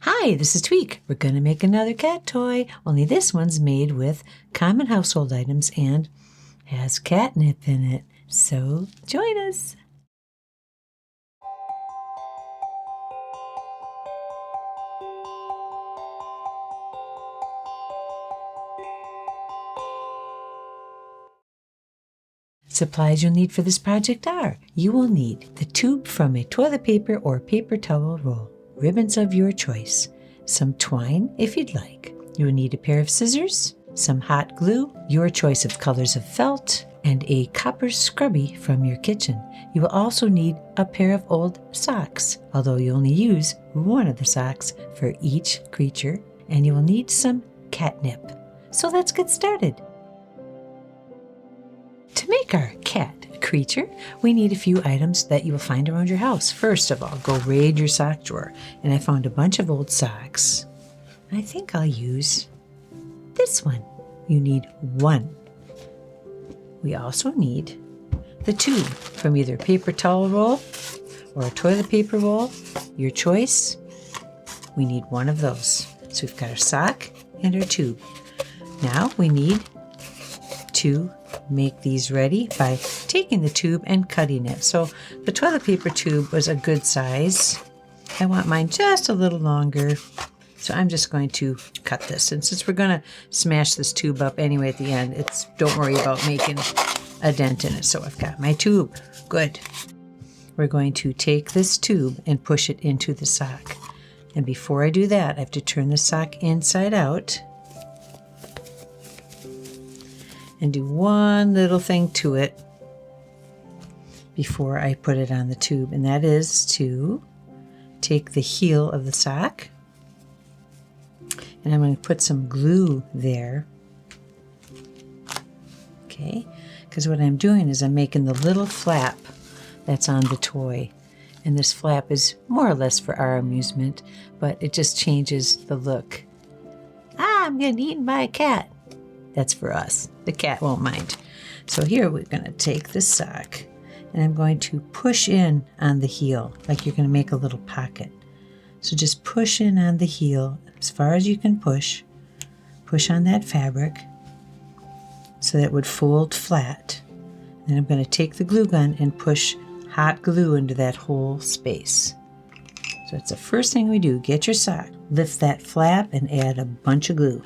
Hi, this is Tweek. We're going to make another cat toy, only this one's made with common household items and has catnip in it. So join us. Supplies you'll need for this project are: you will need the tube from a toilet paper or paper towel roll, ribbons of your choice, some twine if you'd like. You will need a pair of scissors, some hot glue, your choice of colors of felt, and a Copper Scrubby from your kitchen. You will also need a pair of old socks, although you only use one of the socks for each creature, and you will need some catnip. So let's get started. To make our cat creature, we need a few items that you will find around your house. First of all, go raid your sock drawer, and I found a bunch of old socks. I think I'll use this one. You need one. We also need the tube from either a paper towel roll or a toilet paper roll, your choice. We need one of those. So we've got our sock and our tube. Now we need to make these ready by taking the tube and cutting it. So the toilet paper tube was a good size. I want mine just a little longer, so I'm just going to cut this. And since we're going to smash this tube up anyway at the end, don't worry about making a dent in it. So I've got my tube. Good. We're going to take this tube and push it into the sock. And before I do that, I have to turn the sock inside out and do one little thing to it before I put it on the tube, and that is to take the heel of the sock, and I'm going to put some glue there, okay, because what I'm doing is I'm making the little flap that's on the toy, and this flap is more or less for our amusement, but it just changes the look. I'm getting eaten by a cat. That's for us. The cat won't mind. So here we're going to take this sock and I'm going to push in on the heel like you're going to make a little pocket. So just push in on the heel as far as you can push. Push on that fabric so that it would fold flat. Then I'm going to take the glue gun and push hot glue into that whole space. So that's the first thing we do. Get your sock, lift that flap and add a bunch of glue.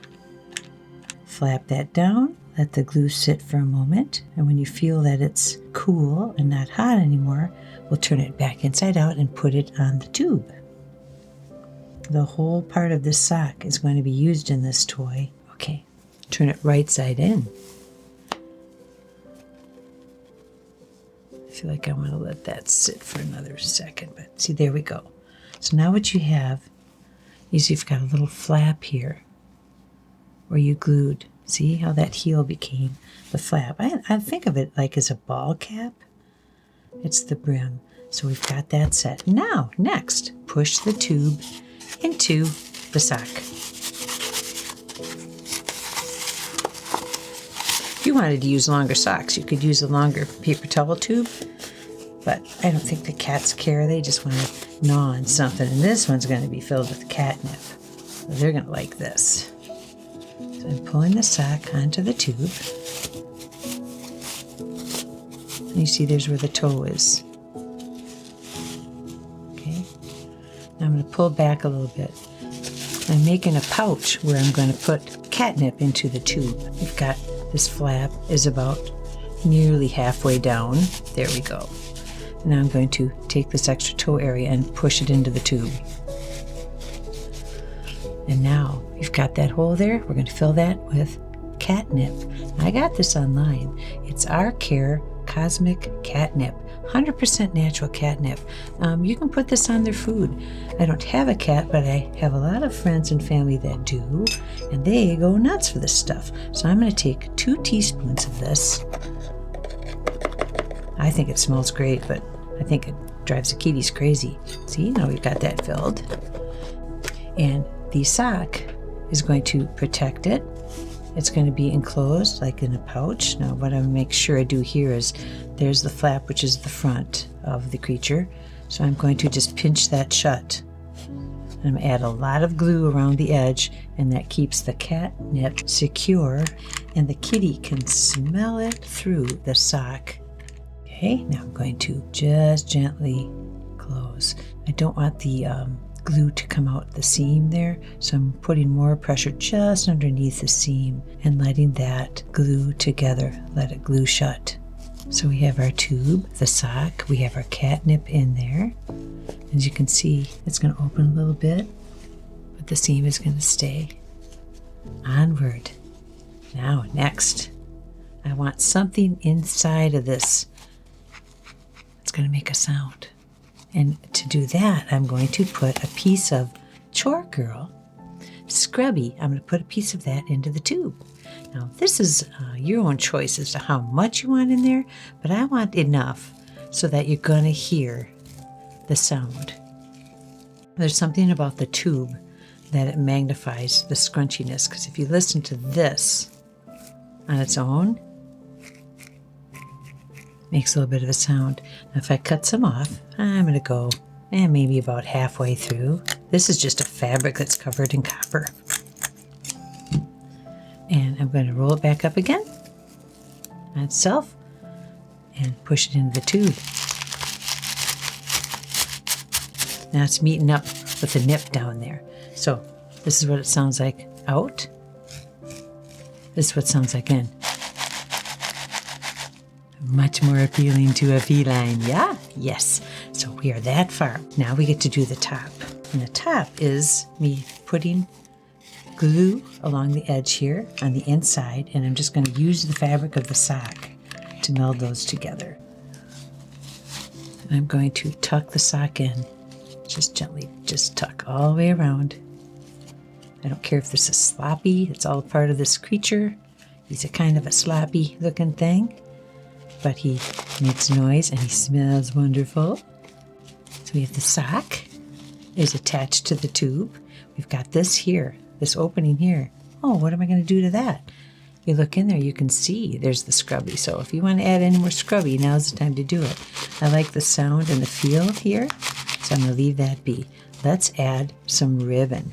Flap that down, let the glue sit for a moment, and when you feel that it's cool and not hot anymore, we'll turn it back inside out and put it on the tube. The whole part of this sock is going to be used in this toy. Okay, turn it right side in. I feel like I want to let that sit for another second, but see, there we go. So now what you have is you've got a little flap here where you glued. See how that heel became the flap? I think of it like as a ball cap. It's the brim. So we've got that set. Now, next, push the tube into the sock. If you wanted to use longer socks, you could use a longer paper towel tube, but I don't think the cats care. They just want to gnaw on something, and this one's going to be filled with catnip. So they're going to like this. So I'm pulling the sock onto the tube. And you see there's where the toe is. Okay. Now I'm going to pull back a little bit. I'm making a pouch where I'm going to put catnip into the tube. We've got this flap is about nearly halfway down. There we go. Now I'm going to take this extra toe area and push it into the tube. And now you've got that hole there. We're going to fill that with catnip. I got this online. It's Our Care Cosmic Catnip, 100% natural catnip. You can put this on their food. I don't have a cat, but I have a lot of friends and family that do, and they go nuts for this stuff. So I'm going to take 2 teaspoons of this. I think it smells great, but I think it drives the kitties crazy. See, now we've got that filled. And the sock is going to protect it. It's going to be enclosed like in a pouch. Now what I make sure I do here is there's the flap, which is the front of the creature. So I'm going to just pinch that shut. I'm going to add a lot of glue around the edge, and that keeps the catnip secure, and the kitty can smell it through the sock. Okay, now I'm going to just gently close. I don't want the glue to come out the seam there, so I'm putting more pressure just underneath the seam and letting that glue together, let it glue shut. So we have our tube, the sock, we have our catnip in there. As you can see, it's going to open a little bit, but the seam is going to stay. Onward. Now, next, I want something inside of this. It's going to make a sound. And to do that, I'm going to put a piece of Chore Girl Scrubby. I'm going to put a piece of that into the tube. Now, this is your own choice as to how much you want in there, but I want enough so that you're going to hear the sound. There's something about the tube that it magnifies the scrunchiness, because if you listen to this on its own, it makes a little bit of a sound. Now, if I cut some off, I'm going to go maybe about halfway through. This is just a fabric that's covered in copper. And I'm going to roll it back up again on itself and push it into the tube. Now it's meeting up with the nip down there. So this is what it sounds like out. This is what it sounds like in. Much more appealing to a feline, yeah? Yes. So we are that far. Now we get to do the top. And the top is me putting glue along the edge here on the inside, and I'm just going to use the fabric of the sock to meld those together. And I'm going to tuck the sock in, just gently, just tuck all the way around. I don't care if this is sloppy, it's all part of this creature. He's a kind of a sloppy looking thing, but he makes noise and he smells wonderful. So we have the sock is attached to the tube. We've got this here, this opening here. Oh, what am I going to do to that? You look in there, you can see there's the scrubby. So if you want to add any more scrubby, now's the time to do it. I like the sound and the feel here, so I'm going to leave that be. Let's add some ribbon.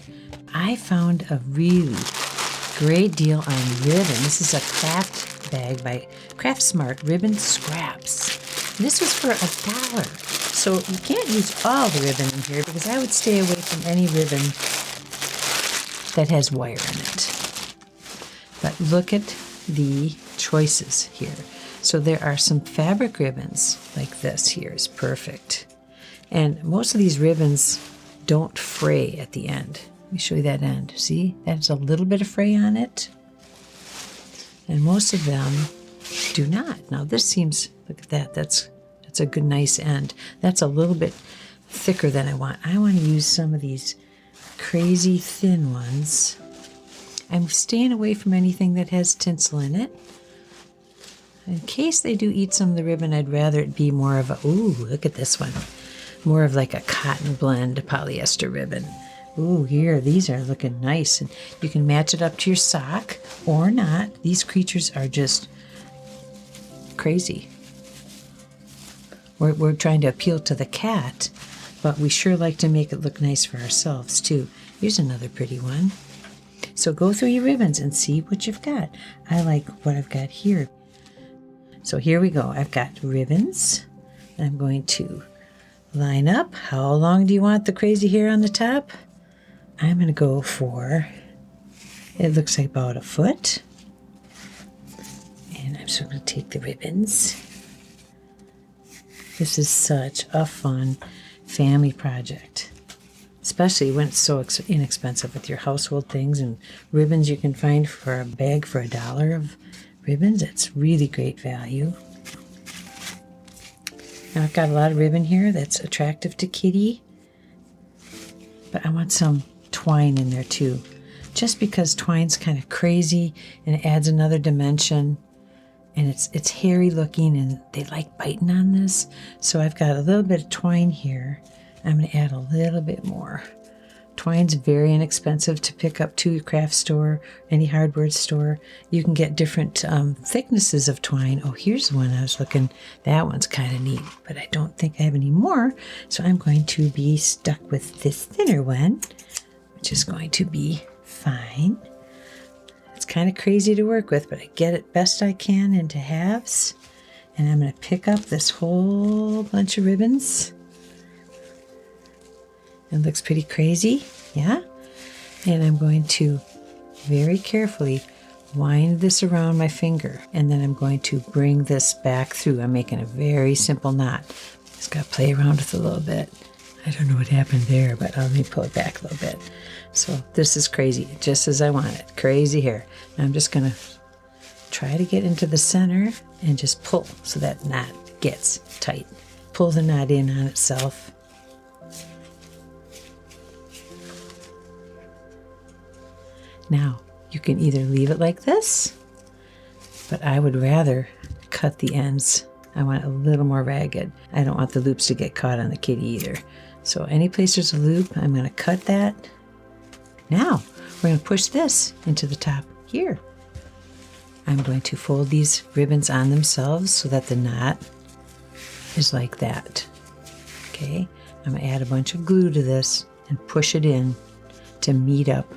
I found a really great deal on ribbon. This is a craft bag by Craft Smart Ribbon Scraps. And this was for $1. So you can't use all the ribbon in here, because I would stay away from any ribbon that has wire in it. But look at the choices here. So there are some fabric ribbons, like this here is perfect. And most of these ribbons don't fray at the end. Let me show you that end. See, that's a little bit of fray on it. And most of them do not. Now this seems, look at that, that's a good nice end. That's a little bit thicker than I want. I want to use some of these crazy thin ones. I'm staying away from anything that has tinsel in it. In case they do eat some of the ribbon, I'd rather it be more of a, ooh, look at this one. More of like a cotton blend polyester ribbon. Ooh, here, these are looking nice. And you can match it up to your sock or not. These creatures are just crazy. We're trying to appeal to the cat, but we sure like to make it look nice for ourselves too. Here's another pretty one. So go through your ribbons and see what you've got. I like what I've got here. So here we go. I've got ribbons. I'm going to line up. How long do you want the crazy hair on the top? I'm going to go for, it looks like about 1 foot. And I'm just going to take the ribbons. This is such a fun family project, especially when it's so inexpensive with your household things and ribbons you can find for a bag for $1 of ribbons. It's really great value. Now I've got a lot of ribbon here that's attractive to Kitty, but I want some twine in there too, just because twine's kind of crazy and it adds another dimension. And it's hairy looking, and they like biting on this. So I've got a little bit of twine here. I'm going to add a little bit more Twine's very inexpensive to pick up to your craft store, any hardware store. You can get different thicknesses of twine. Oh, here's one I was looking. That one's kind of neat, but I don't think I have any more. So I'm going to be stuck with this thinner one, which is going to be fine. It's kind of crazy to work with, but I get it best I can into halves. And I'm going to pick up this whole bunch of ribbons. It looks pretty crazy, yeah? And I'm going to very carefully wind this around my finger. And then I'm going to bring this back through. I'm making a very simple knot. Just got to play around with it a little bit. I don't know what happened there, but let me pull it back a little bit. So this is crazy, just as I want it. Crazy here. Now I'm just going to try to get into the center and just pull so that knot gets tight. Pull the knot in on itself. Now, you can either leave it like this, but I would rather cut the ends. I want it a little more ragged. I don't want the loops to get caught on the kitty either. So any place there's a loop, I'm going to cut that. Now, we're going to push this into the top here. I'm going to fold these ribbons on themselves so that the knot is like that. Okay, I'm going to add a bunch of glue to this and push it in to meet up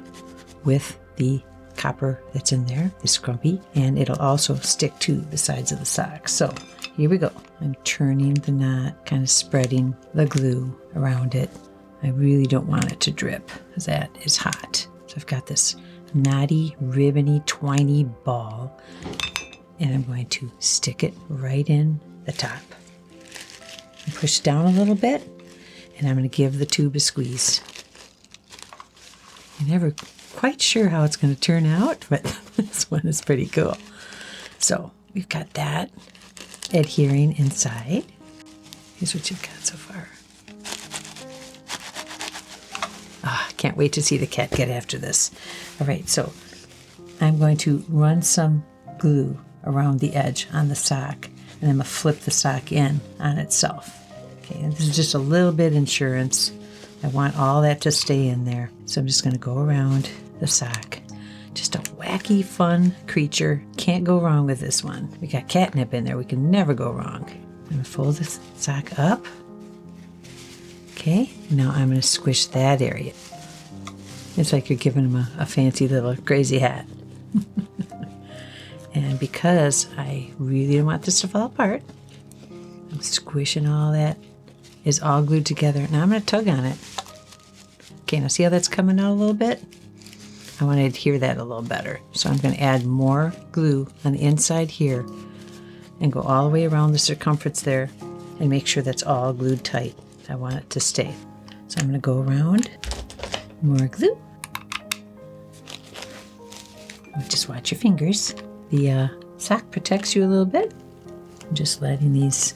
with the copper that's in there, the scrubby, and it'll also stick to the sides of the sock. So here we go. I'm turning the knot, kind of spreading the glue around it. I really don't want it to drip because that is hot. So I've got this knotty, ribbony, twiny ball, and I'm going to stick it right in the top. And push down a little bit, and I'm going to give the tube a squeeze. You're never quite sure how it's going to turn out, but this one is pretty cool. So we've got that adhering inside. Here's what you've got so far. Can't wait to see the cat get after this. All right, so I'm going to run some glue around the edge on the sock, and I'm going to flip the sock in on itself. Okay, and this is just a little bit insurance. I want all that to stay in there. So I'm just going to go around the sock. Just a wacky, fun creature. Can't go wrong with this one. We got catnip in there. We can never go wrong. I'm going to fold the sock up. Okay, now I'm going to squish that area. It's like you're giving him a fancy little crazy hat. And because I really don't want this to fall apart, I'm squishing all that. Is all glued together. Now I'm going to tug on it. Okay, now see how that's coming out a little bit? I want to adhere that a little better. So I'm going to add more glue on the inside here and go all the way around the circumference there and make sure that's all glued tight. I want it to stay. So I'm going to go around, more glue. Just watch your fingers. The sock protects you a little bit. I'm just letting these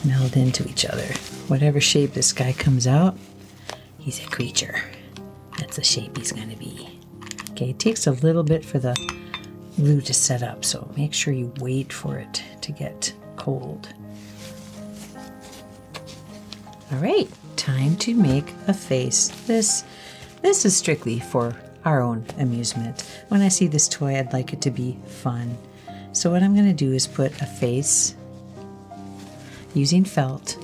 meld into each other. Whatever shape this guy comes out, he's a creature. That's the shape he's going to be. Okay, it takes a little bit for the glue to set up, so make sure you wait for it to get cold. All right, time to make a face. This is strictly for our own amusement. When I see this toy, I'd like it to be fun. So what I'm going to do is put a face using felt,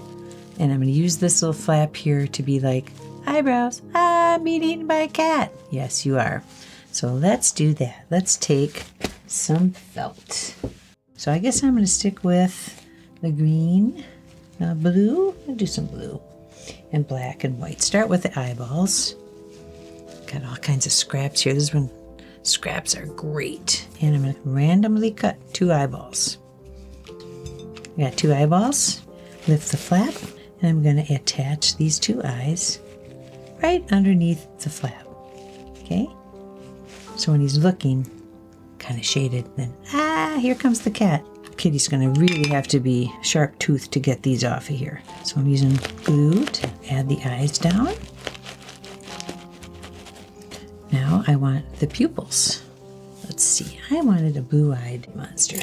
and I'm going to use this little flap here to be like eyebrows. I'm being eaten by a cat. Yes, you are. So let's do that. Let's take some felt. So I guess I'm going to stick with the green, blue. I'll do some blue and black and white. Start with the eyeballs. Got all kinds of scraps here. This is when scraps are great. And I'm going to randomly cut 2 eyeballs. I got 2 eyeballs. Lift the flap, and I'm going to attach these 2 eyes right underneath the flap. Okay? So when he's looking, kind of shaded, then, here comes the cat. Kitty's going to really have to be sharp-toothed to get these off of here. So I'm using glue to add the eyes down. Now I want the pupils. Let's see, I wanted a blue-eyed monster.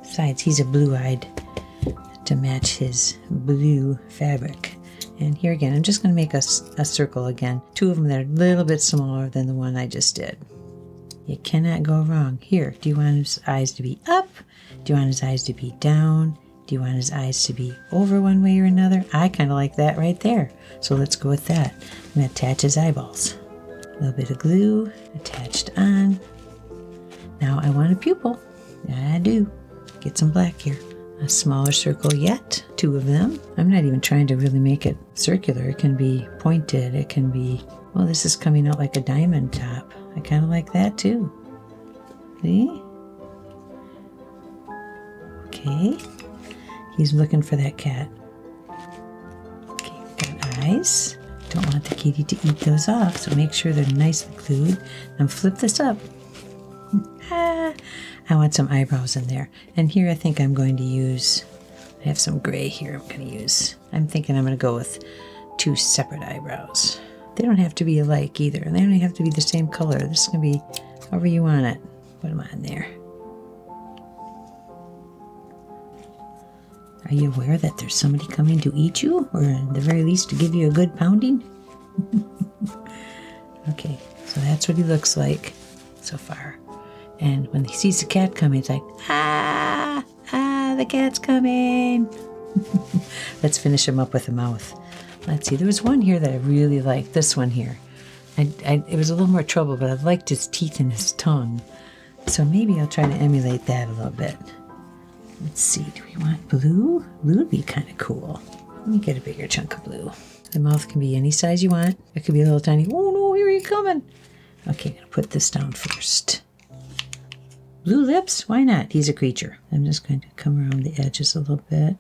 Besides, he's a blue-eyed to match his blue fabric. And here again, I'm just going to make a circle again. 2 of them that are a little bit smaller than the one I just did. You cannot go wrong. Here, do you want his eyes to be up? Do you want his eyes to be down? Do you want his eyes to be over one way or another? I kind of like that right there. So let's go with that. I'm going to attach his eyeballs. A little bit of glue attached on. Now I want a pupil. I do. Get some black here. A smaller circle yet. 2 of them. I'm not even trying to really make it circular. It can be pointed. It can be, well, this is coming out like a diamond top. I kind of like that too. See? Okay. He's looking for that cat. Okay, got eyes. Don't want the kitty to eat those off, so make sure they're nicely glued. Now flip this up. I want some eyebrows in there. And here I think I'm going to use, I have some gray here I'm going to use. I'm thinking I'm going to go with 2 separate eyebrows. They don't have to be alike either. They don't have to be the same color. This is going to be however you want it. Put them on there. Are you aware that there's somebody coming to eat you? Or at the very least to give you a good pounding? Okay, so that's what he looks like so far. And when he sees the cat coming, it's like, the cat's coming. Let's finish him up with a mouth. Let's see, there was one here that I really liked, this one here. It was a little more trouble, but I liked his teeth and his tongue. So maybe I'll try to emulate that a little bit. Let's see, do we want blue? Blue would be kind of cool. Let me get a bigger chunk of blue. The mouth can be any size you want. It could be a little tiny, oh no, here he's coming. Okay, I'm going to put this down first. Blue lips? Why not? He's a creature. I'm just going to come around the edges a little bit.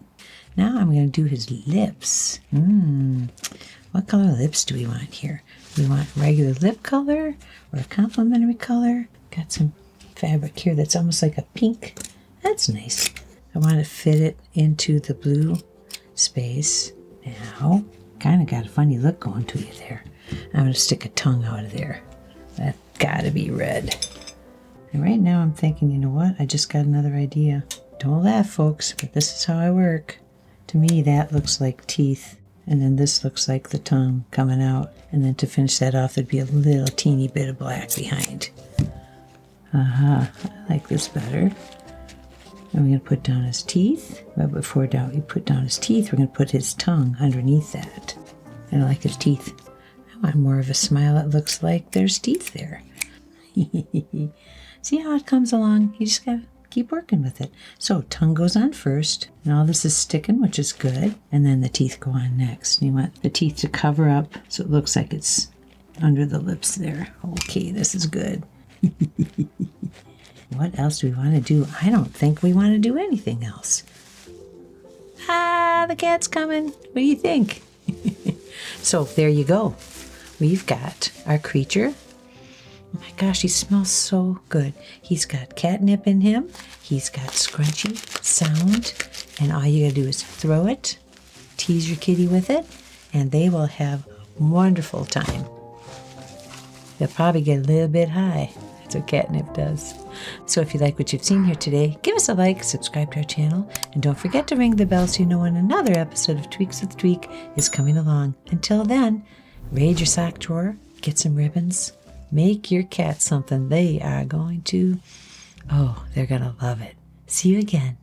Now I'm going to do his lips. What color lips do we want here? Do we want regular lip color or a complementary color? Got some fabric here that's almost like a pink. That's nice. I want to fit it into the blue space. Now, kind of got a funny look going to you there. I'm going to stick a tongue out of there. That's got to be red. And right now I'm thinking, you know what? I just got another idea. Don't laugh, folks, but this is how I work. To me, that looks like teeth. And then this looks like the tongue coming out. And then to finish that off, there'd be a little teeny bit of black behind. I like this better. And we're going to put down his teeth. But before we put down his teeth, we're going to put his tongue underneath that. And I like his teeth. I want more of a smile that looks like there's teeth there. See how it comes along? You just got to keep working with it. So tongue goes on first, and all this is sticking, which is good. And then the teeth go on next. And you want the teeth to cover up so it looks like it's under the lips there. Okay, this is good. What else do we want to do? I don't think we want to do anything else. The cat's coming. What do you think? So there you go. We've got our creature. Oh my gosh, he smells so good. He's got catnip in him. He's got scrunchy sound. And all you gotta do is throw it, tease your kitty with it, and they will have a wonderful time. They'll probably get a little bit high. That's what catnip does. So if you like what you've seen here today, give us a like, subscribe to our channel, and don't forget to ring the bell so you know when another episode of Tweeks with Tweek is coming along. Until then, raid your sock drawer, get some ribbons, make your cat something they are going to, they're going to love it. See you again.